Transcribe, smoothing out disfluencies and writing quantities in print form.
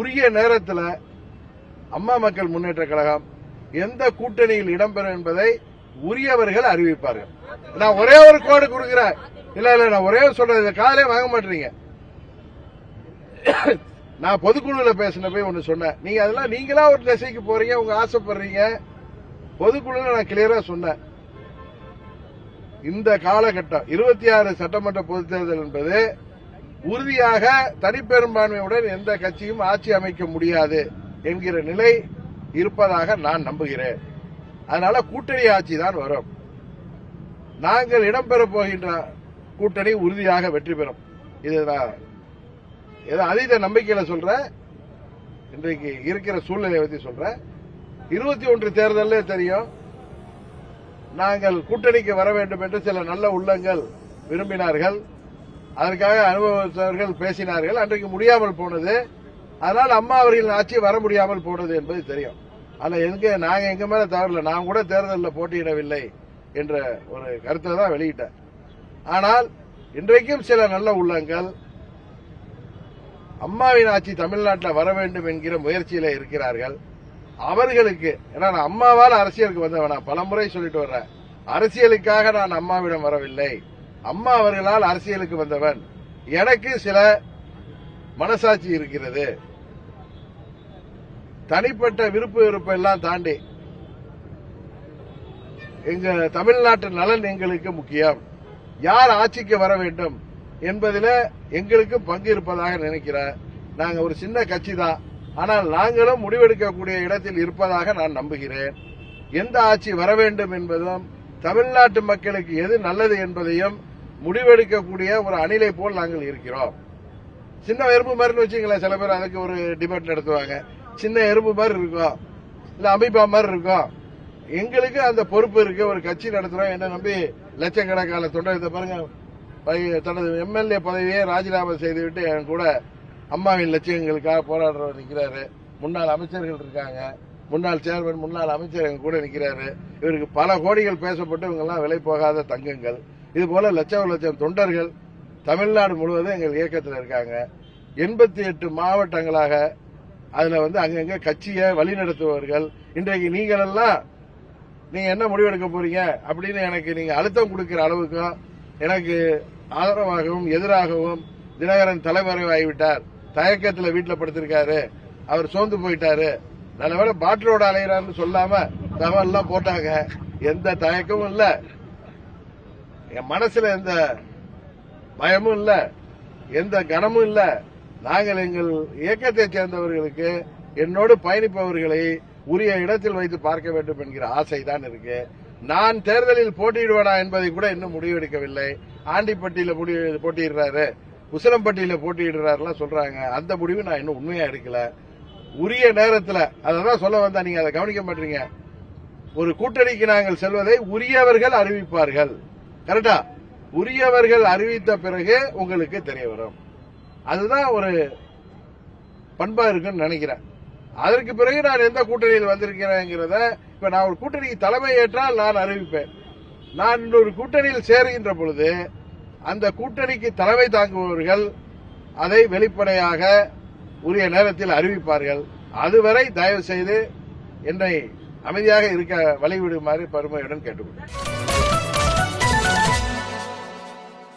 உரிய நேரத்தில் அம்மா மக்கள் முன்னேற்ற கழகம் எந்த கூட்டணியில் இடம்பெறும் என்பதை உரியவர்கள் அறிவிப்பார்கள். நான் ஒரே ஒரு கோடு கொடுக்கிறேன். இல்ல நான் ஒரே சொல்றது காலையே வாங்க மாட்டீங்க. நான் பொதுக்குழுல பேசின போய் ஒன்னு சொன்னேன். நீங்க அதெல்லாம் நீங்களா ஒரு திசைக்கு போறீங்க, உங்க ஆசைப்படுறீங்க. பொதுக்குழுல நான் கிளியரா சொன்னேன். இந்த காலகட்டம் 26 சட்டமன்ற பொதுத் தேர்தல் என்பது உறுதியாக தனிப்பெரும்பான்மையுடன் எந்த கட்சியும் ஆட்சி அமைக்க முடியாது என்கிற நிலை இருப்பதாக நான் நம்புகிறேன். அதனால கூட்டணி ஆட்சி தான் வரும். நாங்கள் இடம்பெற போகின்ற கூட்டணி உறுதியாக வெற்றி பெறும். இதுதான் ஏதோ அதீத நம்பிக்கையில சொல்றேன். இன்றைக்கு இருக்கிற சூழ்நிலையை பத்தி சொல்றேன். 21 தேர்தலே தெரியும். நாங்கள் கூட்டணிக்கு வர வேண்டும் என்று சில நல்ல உள்ளங்கள் விரும்பினார்கள். அதற்காக அனுபவத்தவர்கள் பேசினார்கள். அன்றைக்கு முடியாமல் போனது. அதனால் அம்மா அவர்களின் ஆட்சி வர முடியாமல் போனது என்பது தெரியும். அதுல நாங்க எங்க மேல தவறல. நான் கூட தேர்தலில் போட்டியிடவில்லை என்ற ஒரு கருத்தை தான் வெளியிட்டேன். ஆனால் இன்றைக்கும் சில நல்ல உள்ளங்கள் அம்மாவின் ஆட்சி தமிழ்நாட்டில் வர வேண்டும் என்கிற முயற்சியில இருக்கிறார்கள். அவர்களுக்கு ஏன்னா நான் அம்மாவால் அரசியலுக்கு வந்தவன். நான் பலமுறை சொல்லிட்டு வர்றேன். அரசியலுக்காக நான் அம்மாவிடம் வரவில்லை. அம்மா அவர்களால் அரசியலுக்கு வந்தவன். எனக்கு சில மனசாட்சி இருக்கிறது. தனிப்பட்ட விருப்பம் எல்லாம் தாண்டி எங்க தமிழ்நாட்டு நலன் எங்களுக்கு முக்கியம். யார் ஆட்சிக்கு வர வேண்டும் என்பதில் எங்களுக்கு பங்கு இருப்பதாக நினைக்கிறேன். நாங்க ஒரு சின்ன கட்சி தான். ஆனால் நாங்களும் முடிவெடுக்கக்கூடிய இடத்தில் இருப்பதாக நான் நம்புகிறேன். எந்த ஆட்சி வர வேண்டும் என்பதும் தமிழ்நாட்டு மக்களுக்கு எது நல்லது என்பதையும் முடிவெடுக்கக்கூடிய ஒரு அணிலை போல் நாங்கள் இருக்கிறோம். சின்ன எறும்பு மாதிரி வச்சுங்களேன். சில பேர் அதுக்கு ஒரு டிபேட் நடத்துவாங்க. சின்ன எறும்பு மாதிரி இருக்கும், இல்ல அமீபா மாதிரி இருக்கும். எங்களுக்கு அந்த பொறுப்பு இருக்கு. ஒரு கட்சி நடத்துறோம். என்ன நம்பி லட்சக்கணக்கான தொண்டர் பாருங்க, தனது எம்எல்ஏ பதவியை ராஜினாமா செய்துவிட்டு என் கூட அம்மாவின் லட்சியங்களுக்காக போராடுறவர் நிற்கிறாரு. முன்னாள் அமைச்சர்கள் இருக்காங்க. முன்னாள் சேர்மன், முன்னாள் அமைச்சர் எங்க கூட நிற்கிறாரு. இவருக்கு பல கோடிகள் பேசப்பட்டு இவங்கெல்லாம் விலை போகாத தங்கங்கள். இது போல லட்சம் தொண்டர்கள் தமிழ்நாடு முழுவதும் எங்கள் இயக்கத்தில் இருக்காங்க. 88 மாவட்டங்களாக அதுல அங்கங்க கட்சியை வழிநடத்துபவர்கள். இன்றைக்கு நீங்க என்ன முடிவெடுக்க போறீங்க அப்படின்னு எனக்கு நீங்க அழுத்தம் கொடுக்கிற அளவுக்கும் எனக்கு ஆதரவாகவும் எதிராகவும் தினகரன் தலைமறைவாகிவிட்டார். தயக்கத்தில் வீட்டில் படுத்திருக்காரு. அவர் சோர்ந்து போயிட்டாரு. நல்லவேளை பாட்டிலோட அலைகிறான்னு சொல்லாம தகவல் எல்லாம் போட்டாங்க. எந்த தயக்கமும் இல்ல, என் மனசுல எந்த பயமும் இல்ல, எந்த கனமும் இல்ல. நாங்கள் எங்கள் இயக்கத்தை சேர்ந்தவர்களுக்கு என்னோடு பயணிப்பவர்களை உரிய இடத்தில் வைத்து பார்க்க வேண்டும் என்கிற ஆசை தான் இருக்கு. நான் தேர்தலில் போட்டியிடுவேனா என்பதை கூட இன்னும் முடிவெடுக்கவில்லை. ஆண்டிப்பட்டியில போட்டியிடுறாரு, உசிலம்பட்டியில போட்டியிடுறாருலாம் சொல்றாங்க. அந்த முடிவு நான் இன்னும் உண்மையா எடுக்கல. உரிய நேரத்தில் அதான் சொல்ல வந்தா, நீங்க அதை கவனிக்க மாட்டீங்க. ஒரு கூட்டணிக்கு நாங்கள் செல்வதை உரியவர்கள் அறிவிப்பார்கள். கரெக்டா? உரியவர்கள் அறிவித்த பிறகு உங்களுக்கு தெரிய வரும். அதுதான் ஒரு பண்பா இருக்குன்னு நினைக்கிறேன். அதற்கு பிறகு நான் எந்த கூட்டணியில் வந்திருக்கிறேங்கிறத இப்ப நான் ஒரு கூட்டணிக்கு தலைமை ஏற்றால் நான் அறிவிப்பேன். நான் இன்னொரு கூட்டணியில் சேருகின்ற பொழுது அந்த கூட்டணிக்கு தலைமை தாங்குபவர்கள் அதை வெளிப்படையாக உரிய நேரத்தில் அறிவிப்பார்கள். அதுவரை தயவு செய்து என்னை அமைதியாக இருக்க வழிவிடுமாறு பெருமையுடன் கேட்டுக்கொள்கிறேன்.